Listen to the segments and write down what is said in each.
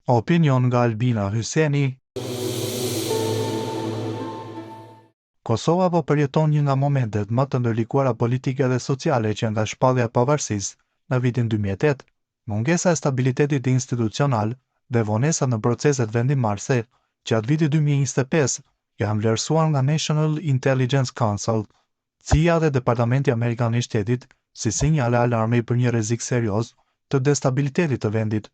Opinion nga Albina Hyseni. Kosova po përjeton një nga momentet më të ndërlikuara politike dhe sociale që nga shpallja e pavarësisë në vitin 2008, mungesa e stabilitetit institucional dhe vonesa në proceset vendimarrëse gjatë vitit 2025 janë vlerësuar nga National Intelligence Council, CIA dhe Departamenti Amerikan i Shtetit si sinjale alarmi për një rrezik serioz të destabilitetit të vendit.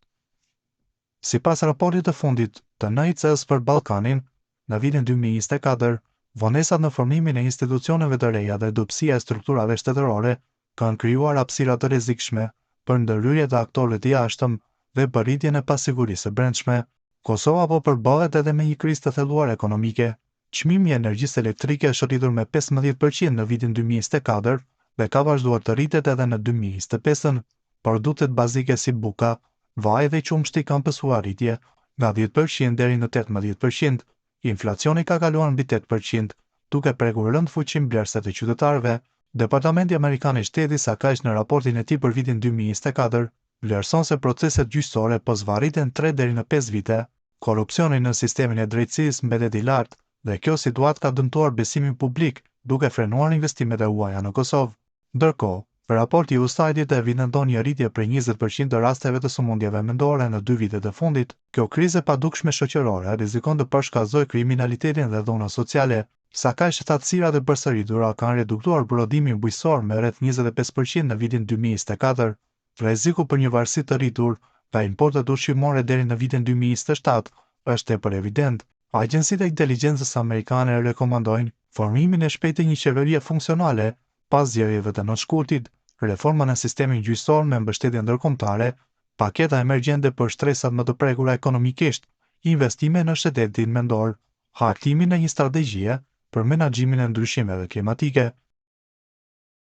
Sipas raportit të fundit të NICS për Ballkanin, në vitin 2024, vonesat në formimin e institucioneve të reja dhe dobësia e strukturave shtetërore kanë krijuar hapësira të rrezikshme për ndërhyrje të aktorëve të jashtëm dhe për rritjen e pasigurisë së brendshme. Kosova po përballlet edhe me një krizë të thelluar ekonomike. Çmimi i energjisë elektrike është rritur me 15% në vitin 2024 dhe ka vazhduar të rritet edhe në 2025. Produktet bazike si buka, vaj dhe qumshti kanë pësuar rritje nga 10% deri në 18%. Inflacioni ka kaluar mbi 8%, duke prekur rënd fuqinë blerëse të qytetarëve. Departamenti Amerikan i Shtetit sa kaq në raportin e tij për vitin 2024 vlerëson se proceset gjyqësore po zvarriten 3 deri në 5 vite. Korrupsioni në sistemin e drejtësisë mbetet i lartë dhe kjo situatë ka dëmtuar besimin publik, duke frenuar investimet e huaja në Kosovë. Ndërkohë, raporti i USAID-it evidenton një rritje prej 20% të rasteve të sëmundjeve mendore në 2 vitet e fundit. Kjo krizë e padukshme shoqërore rrezikon të përshkallëzojë kriminalitetin dhe dhunën sociale, sa kaq shtatësirat e përsëritura kanë reduktuar prodhimin bujqësor me rreth 25% në vitin 2024. Rreziku për një varësi të rritur nga importet ushqimore deri në vitin 2027 është tepër evident. Agjencitë e inteligjencës amerikane rekomandojnë formimin e shpejtë të një qeverie funksionale pas zgjedhjeve të nënshkurtit, reforma në sistemin gjyqësor me mbështetje ndërkombëtare, paketa emergjente për shtresat më të prekura ekonomikisht, investime në shtetin mendor, hartimin e një strategjie për menaxhimin e ndryshimeve klimatike.